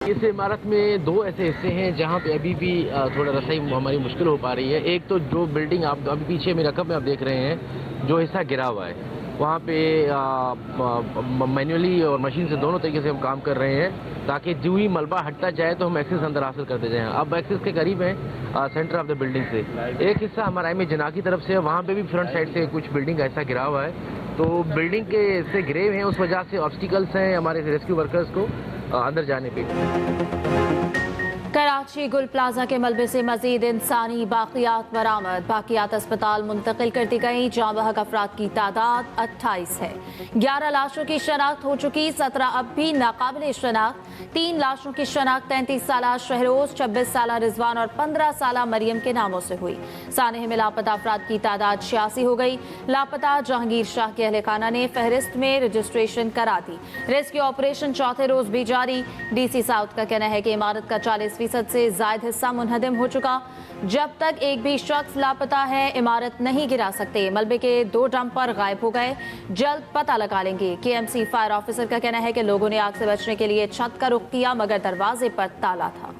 इस इमारत में दो ऐसे हिस्से हैं जहां पे अभी भी थोड़ा रसाई हमारी मुश्किल हो पा रही है। एक तो जो बिल्डिंग आप अभी पीछे मेरे रकम में आप देख रहे हैं, जो हिस्सा गिरा हुआ है, वहाँ पे मैन्युअली और मशीन से दोनों तरीके से हम काम कर रहे हैं ताकि जो ही मलबा हटता जाए तो हम एक्सेस अंदर हासिल करते जाएं। अब एक्सेस के करीब हैं सेंटर ऑफ द बिल्डिंग से। एक हिस्सा हमारा में जना की तरफ से है, वहाँ पे भी फ्रंट साइड से कुछ बिल्डिंग ऐसा गिरा हुआ है, तो बिल्डिंग के से गिरे हुए हैं, उस वजह से ऑब्स्टिकल्स हैं हमारे रेस्क्यू वर्कर्स को अंदर जाने पे। कराची गुल प्लाजा के मलबे से मजीद इंसानी बाकियात बरामद। बाकियात अस्पताल मुंतकिल कर दी गई। जाँ बहक अफराद की तादाद 28 है। 11 लाशों की शनाख्त हो चुकी, 17 अब भी नाकाबिल शनाख्त। 3 लाशों की शनाख्त 33 साला शहरोज, 26 साला रिजवान और 15 साला मरियम के नामों से हुई। सानहे में लापता अफराद की तादाद 86 हो गई। लापता जहांगीर शाह के अहले खाना ने फहरिस्त में रजिस्ट्रेशन करा दी। रेस्क्यू ऑपरेशन चौथे रोज भी जारी। DC साउथ का कहना है कि इमारत का 40% से ज्यादा हिस्सा मुनहदम हो चुका। जब तक एक भी शख्स लापता है, इमारत नहीं गिरा सकते। मलबे के 2 डंपर गायब हो गए, जल्द पता लगा लेंगे। KMC फायर ऑफिसर का कहना है कि लोगों ने आग से बचने के लिए छत का रुख किया, मगर दरवाजे पर ताला था।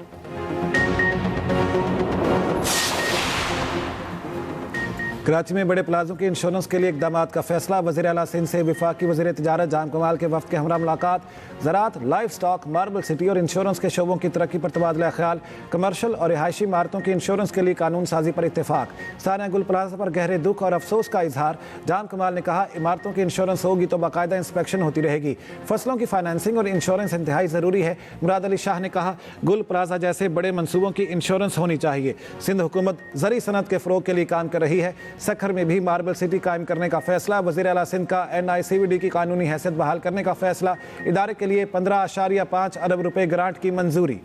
कराची में बड़े प्लाजों के इंश्योरेंस के लिए इकदाम का फैसला। वज़ीर आला सिंध से वफाकी वज़ीर तिजारत जाम कमाल के वफ़द के हमरा मुलाकात। ज़राअत, लाइफ स्टॉक, मार्बल सिटी और इंश्योरेंस के शोबों की तरक्की पर तबादला ख्याल। कमर्शल और रिहायशी इमारतों के इंश्योरेंस के लिए कानून साजी पर इत्तेफाक। सानिया गुल प्लाजा पर गहरे दुख और अफसोस का इजहार। जाम कमाल ने कहा, इमारतों की इंश्योरेंस होगी तो बाकायदा इंस्पेक्शन होती रहेगी। फसलों की फाइनेंसिंग और इंश्योरेंस इंतहाई ज़रूरी है। मुराद अली शाह ने कहा, गुल प्लाजा जैसे बड़े मनसूबों की इंश्योरेंस होनी चाहिए। सिंध हुकूमत ज़री सनत के फ़रोग के लिए काम कर रही है। सखर में भी मार्बल सिटी कायम करने का फैसला। वज़ीर आला सिंध का NICVD की कानूनी हैसियत बहाल करने का फैसला। इदारे के लिए 15.5 अरब रुपए ग्रांट की मंजूरी।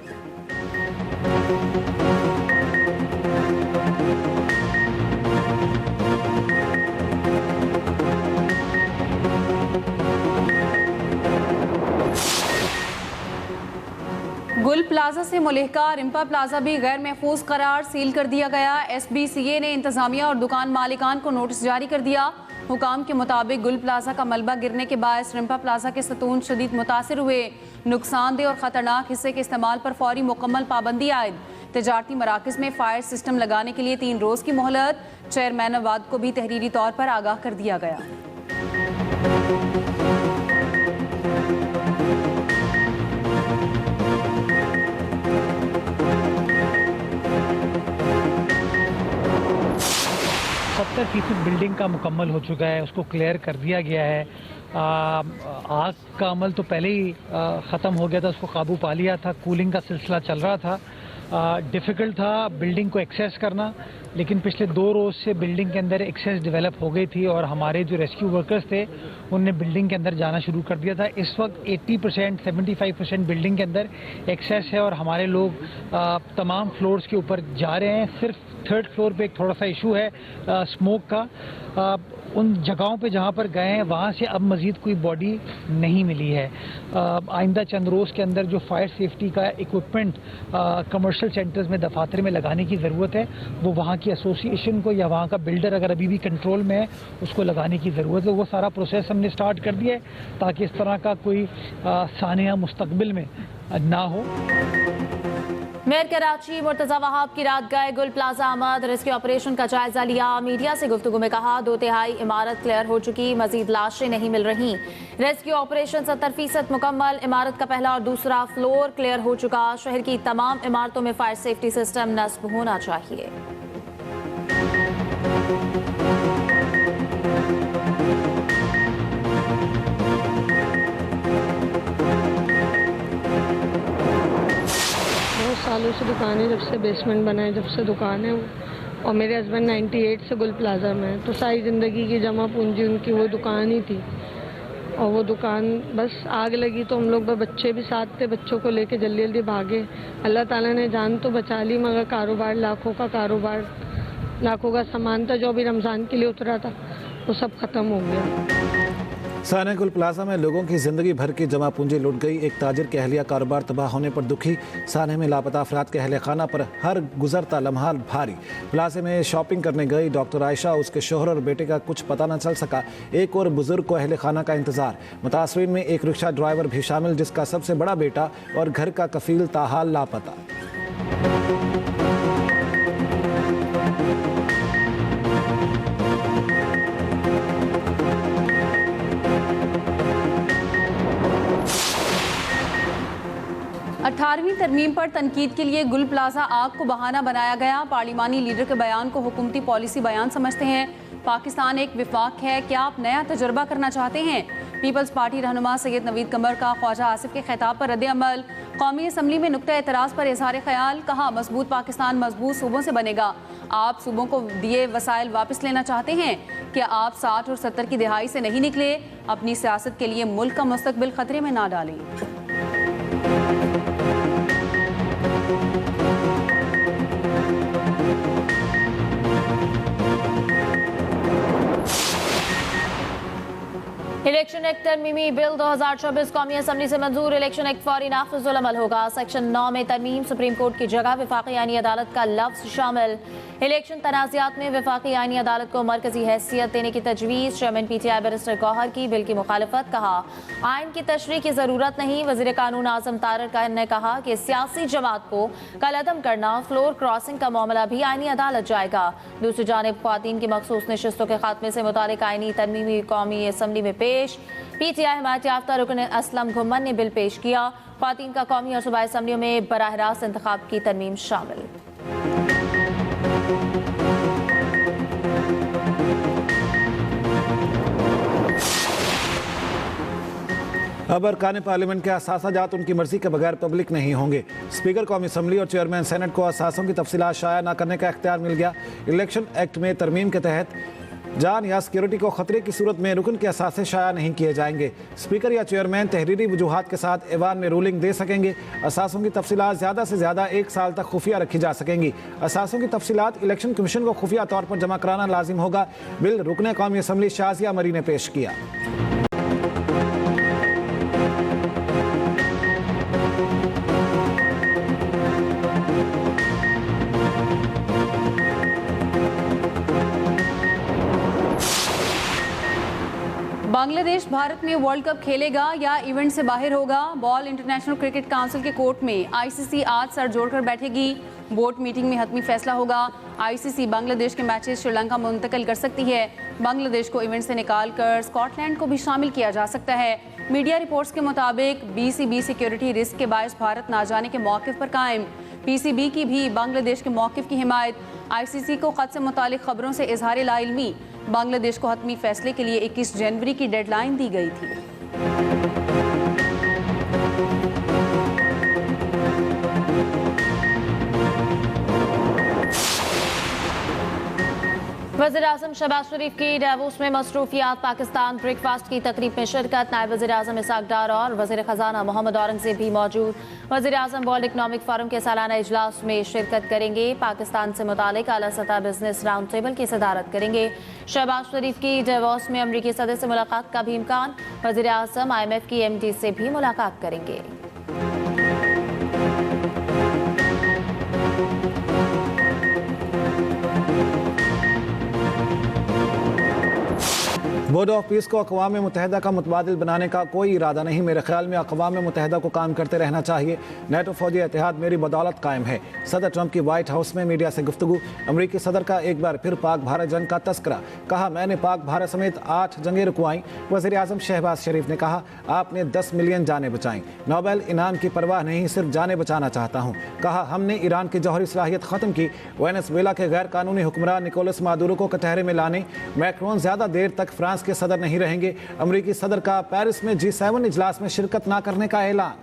गुल प्लाजा से मुल्हिका रिम्पा प्लाजा भी गैर महफूज करार, सील कर दिया गया। SBCA ने इंतजामिया और दुकान मालिकान को नोटिस जारी कर दिया। हुकाम के मुताबिक गुल प्लाजा का मलबा गिरने के बायस रिम्पा प्लाजा के सतून शदीद मुतासिर हुए। नुकसानदेह और ख़तरनाक हिस्से के इस्तेमाल पर फौरी मुकम्मल पाबंदी आयद। तजारती मराकज़ में फायर सिस्टम लगाने के लिए 3 रोज़ की मोहलत। चेयरमैन वाद को भी तहरीरी तौर पर आगाह कर दिया गया। बिल्डिंग का मुकम्मल हो चुका है, उसको क्लियर कर दिया गया है। आग का अमल तो पहले ही ख़त्म हो गया था, उसको काबू पा लिया था। कूलिंग का सिलसिला चल रहा था। डिफ़िकल्ट था बिल्डिंग को एक्सेस करना, लेकिन पिछले 2 रोज़ से बिल्डिंग के अंदर एक्सेस डेवलप हो गई थी और हमारे जो रेस्क्यू वर्कर्स थे उनने बिल्डिंग के अंदर जाना शुरू कर दिया था। इस वक्त 80% 75% बिल्डिंग के अंदर एक्सेस है और हमारे लोग तमाम फ्लोर्स के ऊपर जा रहे हैं। सिर्फ 3rd फ्लोर पे एक थोड़ा सा इशू है स्मोक का। उन जगहों पे जहाँ पर गए हैं वहाँ से अब मज़ीद कोई बॉडी नहीं मिली है। आइंदा चंद रोज़ के अंदर जो फायर सेफ्टी का इक्विपमेंट कमर्शियल सेंटर्स में, दफातर में लगाने की ज़रूरत है, वो वहाँ की एसोसिएशन को या वहाँ का बिल्डर अगर अभी भी कंट्रोल में है उसको लगाने की ज़रूरत है। वो सारा प्रोसेस हमने स्टार्ट कर दिया है ताकि इस तरह का कोई सानिया मुस्तकबिल में ना हो। मेयर कराची मुर्तज़ा वहाब की रात गए गुल प्लाजा आमद। रेस्क्यू ऑपरेशन का जायजा लिया। मीडिया से गुफ्तगू में कहा, 2/3 इमारत क्लियर हो चुकी, मजीद लाशें नहीं मिल रही। रेस्क्यू ऑपरेशन 70% मुकम्मल। इमारत का पहला और दूसरा फ्लोर क्लियर हो चुका। शहर की तमाम इमारतों में फायर सेफ्टी सिस्टम नस्ब होना चाहिए। सालों से दुकान है, जब से बेसमेंट बना है, जब से दुकान है और मेरे हस्बैंड 98 से गुल प्लाजा में है, तो सारी ज़िंदगी की जमा पूंजी उनकी वो दुकान ही थी। और वो दुकान बस आग लगी तो हम लोग बच्चे भी साथ थे, बच्चों को लेके जल्दी जल्दी भागे। अल्लाह ताला ने जान तो बचा ली, मगर कारोबार, लाखों का कारोबार, लाखों का सामान था जो अभी रमज़ान के लिए उतरा था, वो सब ख़त्म हो गया। साना गुल प्लाजा में लोगों की जिंदगी भर की जमा पूंजी लुट गई। एक ताजिर के अहलिया कारोबार तबाह होने पर दुखी। साने में लापता अफराद के अहले खाना पर हर गुजरता लम्हा भारी। प्लाजे में शॉपिंग करने गई डॉक्टर आयशा, उसके शोहर और बेटे का कुछ पता न चल सका। एक और बुजुर्ग को अहले खाना का इंतजार। मुतासरीन में एक रिक्शा ड्राइवर भी शामिल, जिसका सबसे बड़ा बेटा और घर का कफील ताहाल लापता। अठारहवीं तरमीम पर तनकीद के लिए गुल प्लाजा आग को बहाना बनाया गया। पार्लिमानी लीडर के बयान को हुकूमती पॉलिसी बयान समझते हैं। पाकिस्तान एक विफाक है, क्या आप नया तजुर्बा करना चाहते हैं? पीपल्स पार्टी रहनुमा सैयद नवीद कमर का ख्वाजा आसिफ के खिताब पर रद्द अमल। कौमी असम्बली में नुक्ता एतराज़ पर इजहार ख्याल। कहा, मजबूत पाकिस्तान मजबूत सूबों से बनेगा। आप सूबों को दिए वसाइल वापस लेना चाहते हैं? क्या आप 60 और 70 की दिहाई से नहीं निकले? अपनी सियासत के लिए मुल्क का मुस्तकबिल खतरे में ना डालें। इलेक्शन एक्ट तरमीमी बिल 2024 कौमी असम्बली से मंजूर। इलेक्शन एक्ट फौरी नाफिजुल अमल होगा। सेक्शन 9 में तरमीम। सुप्रीम कोर्ट की जगह वफाकी आईनी अदालत का लफ्ज शामिल। इलेक्शन तनाज़ात में वफाकी आईनी अदालत को मरकजी हैसियत देने की तजवीज़। चेयरमैन PTI बैरिस्टर गौहर की बिल की मुखालफत। कहा, आइन की तशरीह की ज़रूरत नहीं। वज़ीर कानून आज़म तारर ने कहा कि सियासी जमात को कलअदम करना, फ्लोर क्रॉसिंग का मामला भी आईनी अदालत जाएगा। दूसरी जानिब ख्वातीन की मखसूस नशिस्तों के खात्मे से मुतालिक आईनी तरमीमी कौमी असम्बली में पेश। PTI हिमायत याफ्ता रुकन असलम घुम्मन ने बिल पेश किया। ख्वातीन का कौमी और सूबाई असम्बलियों में बराह रास्त इंतखाब की तरमीम शामिल। अब अरकान पार्लियामेंट के असासाजात उनकी मर्जी के बगैर पब्लिक नहीं होंगे। स्पीकर कौमी असम्बली और चेयरमैन सेनेट को असासों की तफसीलात शाया न करने का इख्तियार मिल गया। इलेक्शन एक्ट में तरमीम के तहत जान या सिक्योरिटी को खतरे की सूरत में रुकन के असासे शाया नहीं किए जाएंगे। स्पीकर या चेयरमैन तहरीरी वजूहात के साथ ऐवान में रूलिंग दे सकेंगे। असासों की तफसीलात ज़्यादा से ज़्यादा 1 साल तक खुफिया रखी जा सकेंगी। असासों की तफसीलात इलेक्शन कमीशन को खुफिया तौर पर जमा कराना लाजिम होगा। बिल रुकन कौमी असम्बली शाजिया मरी ने पेश किया। बांग्लादेश भारत में वर्ल्ड कप खेलेगा या इवेंट से बाहर होगा? बॉल इंटरनेशनल क्रिकेट काउंसिल के कोर्ट में ICC आज सर जोड़कर बैठेगी। बोर्ड मीटिंग में हतमी फैसला होगा। ICC बांग्लादेश के मैचेस श्रीलंका मुंतकिल कर सकती है। बांग्लादेश को इवेंट से निकालकर स्कॉटलैंड को भी शामिल किया जा सकता है। मीडिया रिपोर्ट्स के मुताबिक BCB सिक्योरिटी रिस्क के बायस भारत ना जाने के मौक़िफ़ पर कायम। PCB की भी बांग्लादेश के मौक़िफ़ की हिमायत। ICC को ख़त से मुतालिक खबरों से इजहार लाइल्मी। बांग्लादेश को हतमी फैसले के लिए 21 जनवरी की डेडलाइन दी गई थी। वज़ीर आज़म शहबाज शरीफ की डावोस में मसरूफियात। पाकिस्तान ब्रेकफास्ट की तकरीब में शिरकत। नायब वज़ीर आज़म इसाक डार और वज़ीर ख़जाना मोहम्मद औरंगज़ेब भी मौजूद। वज़ीर आज़म वर्ल्ड इकनॉमिक फोरम के सालाना इजलास में शिरकत करेंगे। पाकिस्तान से मुतालिक आला सतह बिजनेस राउंड टेबल की सदारत करेंगे। शहबाज शरीफ की डावोस में अमरीकी सदर से मुलाकात का भी इम्कान। वज़ीर आज़म IMF की MD से भी मुलाकात करेंगे। बोर्ड ऑफ पीस को अक़वाम मुत्तहिदा का मुतबादिल बनाने का कोई इरादा नहीं। मेरे ख्याल में अक़वाम मुत्तहिदा को काम करते रहना चाहिए। नेटो फौजी इत्तेहाद मेरी बदौलत कायम है। सदर ट्रंप की वाइट हाउस में मीडिया से गुफ्तगू। अमरीकी सदर का एक बार फिर पाक भारत जंग का तस्करा। कहा, मैंने पाक भारत समेत 8 जंगें रुकवाईं। वज़ीर आज़म शहबाज शरीफ ने कहा, आपने 10 मिलियन जानें बचाईं। नोबेल इनाम की परवाह नहीं, सिर्फ जानें बचाना चाहता हूँ। कहा, हमने ईरान की जौहरी सलाहियत ख़त्म की। वेनेजुएला के गैर कानूनी हुक्मरान निकोलस मादुरो को कटहरे में लाने। मैक्रोन ज़्यादा देर तक फ्रांस के सदर नहीं रहेंगे। अमरीकी सदर का पेरिस में G7 इजलास में शिरकत न करने का ऐलान।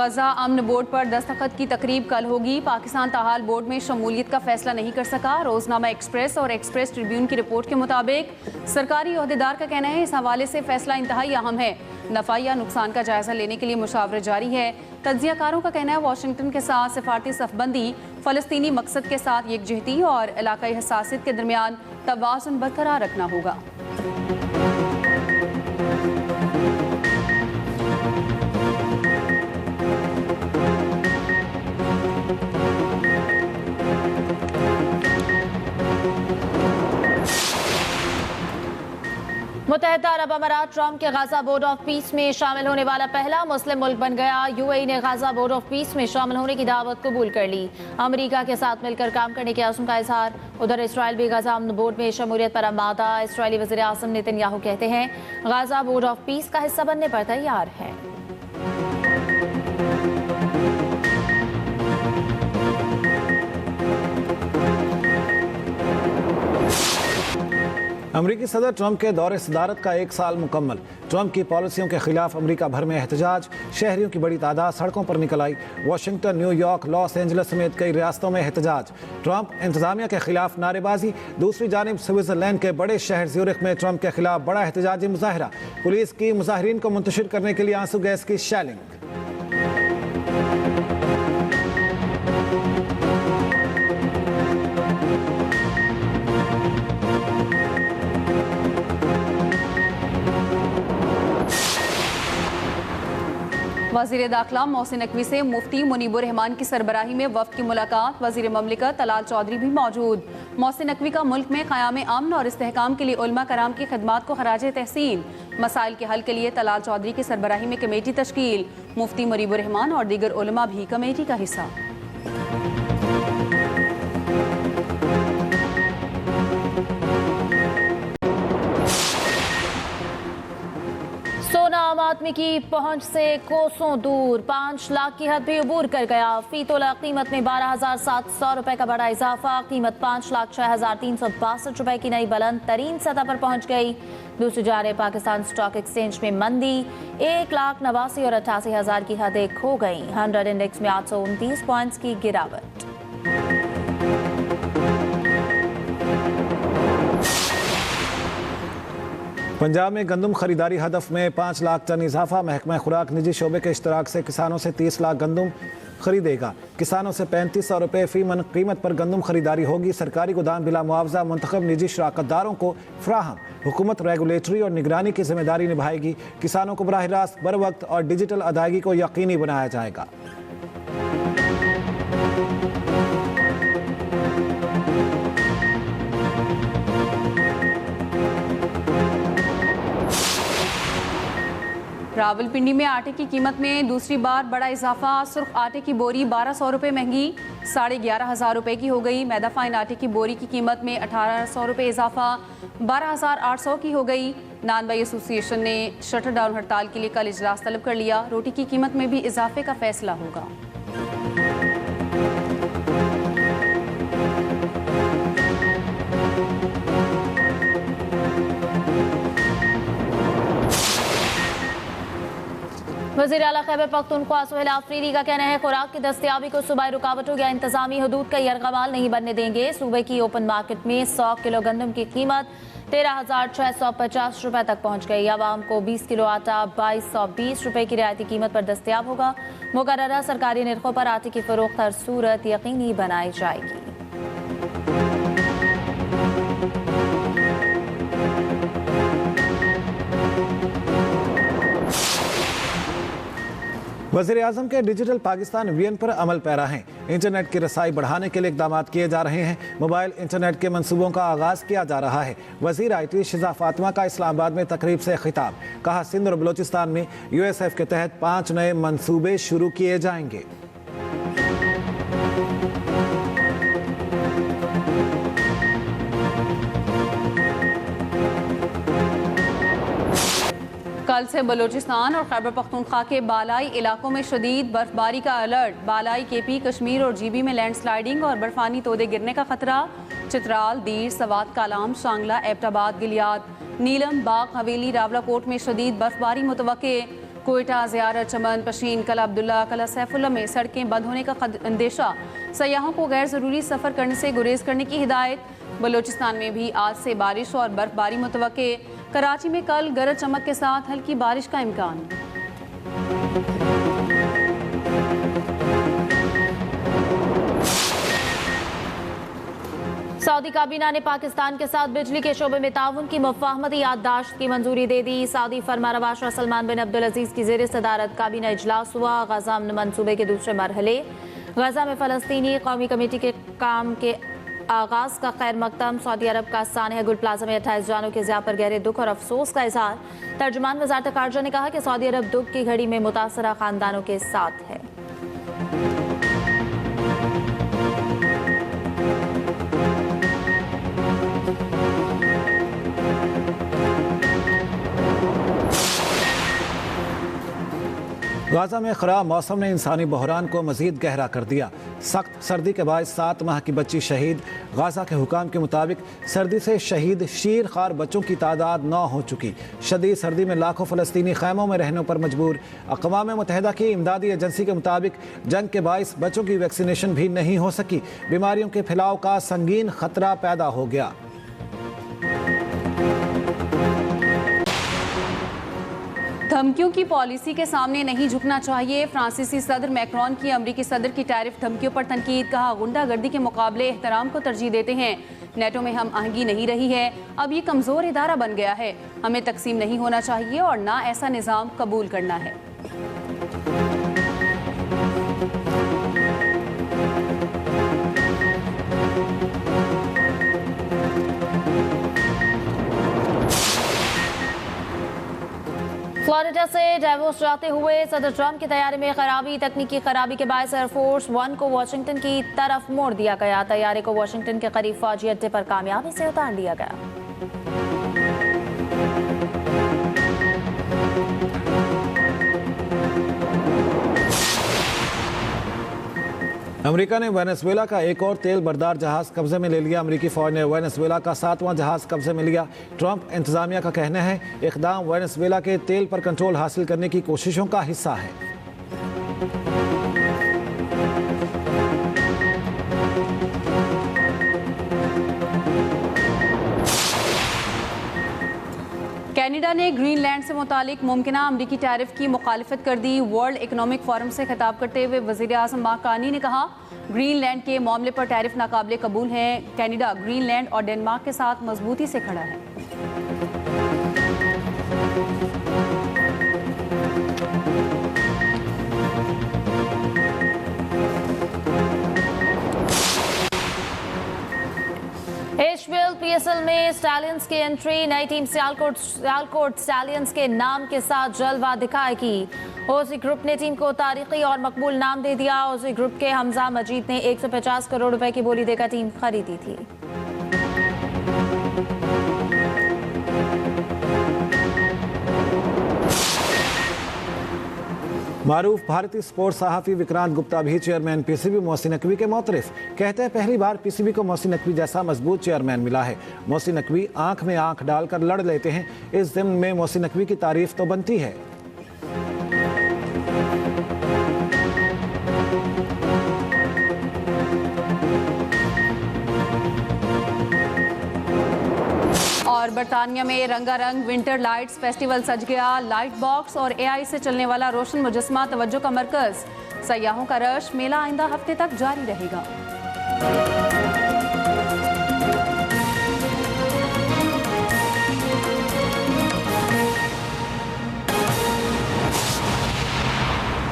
गजा अमन बोर्ड पर दस्तखत की तकरीब कल होगी। पाकिस्तान ताहाल बोर्ड में शमूलियत का फैसला नहीं कर सका। रोजनामा एक्सप्रेस और एक्सप्रेस ट्रिब्यून की रिपोर्ट के मुताबिक सरकारी ओहदेदार का कहना है इस हवाले से फैसला इंतहाई अहम है। नफा या नुकसान का जायजा लेने के लिए मुशावरत जारी है। तज्जियाकारों का कहना है वाशिंगटन के साथ सिफारती सफबंदी फ़लस्तीनी मकसद के साथ यकजहती और इलाकाई हसासियत के दरमियान तवाज़ुन बरकरार रखना होगा। मुत्तहिदा अरब अमारात ट्रंप के गाजा बोर्ड ऑफ पीस में शामिल होने वाला पहला मुस्लिम मुल्क बन गया। यूएई ने गाजा बोर्ड ऑफ पीस में शामिल होने की दावत कबूल कर ली। अमेरिका के साथ मिलकर काम करने के आज़म का इजहार। उधर इसराइल भी गाजा अमन बोर्ड में शमूलियत पर आमादा। इसराइली वज़ीर आज़म नेतन्याहू कहते हैं गाजा बोर्ड ऑफ पीस का हिस्सा बनने पर तैयार है। अमरीकी सदर ट्रंप के दौरे सदारत का 1 साल मुकम्मल। ट्रंप की पॉलिसियों के खिलाफ अमरीका भर में एहतजाज। शहरियों की बड़ी तादाद सड़कों पर निकल आई। वाशिंगटन, न्यूयॉर्क, लॉस एंजल्स समेत कई रियासतों में एहतजाज। ट्रंप इंतजामिया के खिलाफ नारेबाजी। दूसरी जानिब स्विट्जरलैंड के बड़े शहर ज्यूरिख में ट्रंप के खिलाफ बड़ा एहतजाजी मुजाहरा। पुलिस की मुजाहिरीन को मुंतशिर करने के लिए आंसू गैस की शेलिंग। वज़ीर दाखिला मोहसिन नकवी से मुफ्ती मुनीबुर रहमान की सरबराही में वफ़द की मुलाकात। वज़ीर ममलिकत तलाल चौधरी भी मौजूद। मोहसिन नकवी का मुल्क में क़याम अमन और इस्तेहकाम के लिए उलमा कराम की खदमात को खराज तहसीन। मसाइल के हल के लिए तलाल चौधरी की सरबराही में कमेटी तश्कील। मुफ्ती मुनीबुर रहमान और दीगर उलमा भी कमेटी का हिस्सा। सोना आम आदमी की पहुंच से कोसों दूर। 5 लाख की हद भी अबूर कर गया। फी तोला कीमत में 12,700 रुपए का बड़ा इजाफा। कीमत 5,06,362 रुपए की नई बुलंद तरीन सतह पर पहुंच गई। दूसरी जानिब पाकिस्तान स्टॉक एक्सचेंज में मंदी। 1,89,000 और 88,000 की हदें खो गई। 100 इंडेक्स में 829 पॉइंट्स की गिरावट। पंजाब में गंदम खरीदारी हदफ में 5 लाख टन इजाफा। महकमा खुराक निजी शोबे के इश्तराक से किसानों से 30 लाख गंदम खरीदेगा। किसानों से 3500 रुपये फी मन कीमत पर गंदम खरीदारी होगी। सरकारी गोदाम बिला मुआवजा मुंतखब निजी शराकतदारों को फ्राहम। हुकूमत रेगुलेटरी और निगरानी की जिम्मेदारी निभाएगी। किसानों को बराह रास्त बर वक्त और डिजिटल अदायगी को यकीनी बनाया जाएगा। रावलपिंडी में आटे की कीमत में दूसरी बार बड़ा इजाफा। सुर्ख आटे की बोरी 1200 रुपये महंगी 11,500 रुपये की हो गई। मैदा फाइन आटे की बोरी की कीमत में 1800 रुपये इजाफा 12,800 की हो गई। नान बाई एसोसिएशन ने शटर डाउन हड़ताल के लिए कल इजलास तलब कर लिया। रोटी की कीमत में भी इजाफे का फैसला होगा। वज़ीर आला खैबर पख्तूनख्वा सुहेल आफरीदी का कहना है खुराक की दस्तियाबी को सूबाई रुकावटों या इंतजामी हदूद का यरगमाल नहीं बनने देंगे। सूबे की ओपन मार्केट में 100 किलो गंदम की कीमत 13,650 रुपए तक पहुंच गई। आवाम को 20 किलो आटा 2220 रुपए की रियायती कीमत पर दस्तियाब होगा। मुकर्ररा सरकारी निर्खों पर आटे की फरोख्त हर सूरत यकीनी बनाई जाएगी। वज़ीर आज़म के डिजिटल पाकिस्तान विजन पर अमल पैरा हैं। इंटरनेट की रसाई बढ़ाने के लिए इक़दाम किए जा रहे हैं। मोबाइल इंटरनेट के मंसूबों का आगाज़ किया जा रहा है। वज़ीर IT शिजा फातिमा का इस्लामाबाद में तकरीब से खिताब। कहा सिंध और बलोचिस्तान में USF के तहत 5 नए मंसूबे शुरू किए जाएंगे। कल से बलूचिस्तान और खैबर पख्तूनख्वा के बालाई इलाकों में शदीद बर्फबारी का अलर्ट। बालाई KP, कश्मीर और GB में लैंडस्लाइडिंग और बर्फानी तोदे गिरने का खतरा। चित्राल, दीर, सवात, कालाम, शांगला, एबटाबाद, गिलियात, नीलम, बाग, हवेली, रावलाकोट में शदीद बर्फबारी मुतवक्के। कोयटा, ज़ियारत, चमन, पशीन, कला अब्दुल्ला, कला सैफुल्ला में सड़कें बंद होने का अंदेशा। सयाहों को गैर ज़रूरी सफ़र करने से गुरेज करने की हिदायत। बलोचिस्तान में भी आज से बारिश और बर्फबारी मुतवक्के। कराची में कल गरज चमक के साथ हल्की बारिश का इम्कान। सऊदी काबीना ने पाकिस्तान के साथ बिजली के शोबे में ताउन की मुफाहमती याददाश्त की मंजूरी दे दी। सऊदी फरमानरवा शाह सलमान बिन अब्दुल अजीज़ की ज़ेर सदारत काबीना इजलास हुआ। गजा अमन मंसूबे के दूसरे मरहले, गजा में फ़लस्तीनी कौमी कमेटी के काम के आगाज़ का खैर मकदम। सऊदी अरब का सानह गुल प्लाजा में 28 जानों के ज़िया पर गहरे दुख और अफसोस का इजहार। तर्जुमान वज़ारत ख़ारजा ने कहा कि सऊदी अरब दुख की घड़ी में मुतासरा ख़ानदानों के साथ है। गाजा में खराब मौसम ने इंसानी बहरान को मजीद गहरा कर दिया। सख्त सर्दी के बाद 7 माह की बच्ची शहीद। गाजा के हुकाम के मुताबिक सर्दी से शहीद शीर खार बच्चों की तादाद 9 हो चुकी। शदीद सर्दी में लाखों फ़लस्तीनी खैमों में रहने पर मजबूर। अक़वाम मुत्तहिदा की इमदादी एजेंसी के मुताबिक जंग के बाइस बच्चों की वैक्सीनेशन भी नहीं हो सकी। बीमारियों के फैलाव का संगीन खतरा पैदा हो गया। धमकियों की पॉलिसी के सामने नहीं झुकना चाहिए। फ्रांसीसी सदर मैक्रोन की अमरीकी सदर की टैरिफ धमकियों पर तनकीद। कहा, गुंडागर्दी के मुकाबले एहतराम को तरजीह देते हैं। नेटो में हम आहंगी नहीं रही है, अब ये कमज़ोर इदारा बन गया है। हमें तकसीम नहीं होना चाहिए और ना ऐसा निज़ाम कबूल करना है। फ्लोरिडा से डेवोस जाते हुए सदर ट्रंप की तैयारी में खराबी। तकनीकी खराबी के बायस एयरफोर्स 1 को वाशिंगटन की तरफ मोड़ दिया गया। तैयारे को वाशिंगटन के करीब फौजी अड्डे पर कामयाबी से उतार दिया गया। अमेरिका ने वेनेजुएला का एक और तेल बरदार जहाज कब्जे में ले लिया। अमेरिकी फौज ने वेनेजुएला का 7वां जहाज कब्जे में लिया। ट्रंप इंतजामिया का कहना है इक़दाम वेनेजुएला के तेल पर कंट्रोल हासिल करने की कोशिशों का हिस्सा है। कनाडा ने ग्रीनलैंड से मुतालिक मुमकिना अमरीकी टैरिफ की मुखालिफत कर दी। वर्ल्ड इकनॉमिक फोरम से खिताब करते हुए वज़ीर आज़म माकानी ने कहा, ग्रीनलैंड के मामले पर टैरिफ नाकाबिले कबूल हैं। कनाडा ग्रीनलैंड और डेनमार्क के साथ मजबूती से खड़ा है। एचपीएल पीएसएल में स्टैलियंस की एंट्री। नई टीम सियालकोट स्टैलियंस के नाम के साथ जलवा दिखाएगी। ओजी ग्रुप ने टीम को तारीखी और मकबूल नाम दे दिया। ओजी ग्रुप के हमजा मजीद ने 150 करोड़ रुपए की बोली देकर टीम खरीदी थी। मारूफ भारतीय स्पोर्ट्स सहाफ़ी विक्रांत गुप्ता भी चेयरमैन पीसीबी मोहसिन नकवी के मोतरफ। कहते हैं पहली बार पीसीबी को मोहसिन नकवी जैसा मजबूत चेयरमैन मिला है। मोहसिन नकवी आंख में आंख डालकर लड़ लेते हैं। इस ज़िम्न में मोहसिन नकवी की तारीफ तो बनती है। और बरतानिया में रंगारंग विंटर लाइट्स फेस्टिवल सज गया। लाइट बॉक्स और एआई से चलने वाला रोशन मुजस्मा तवज्जो का मरकज। सयाहों का रश। मेला आइंदा हफ्ते तक जारी रहेगा।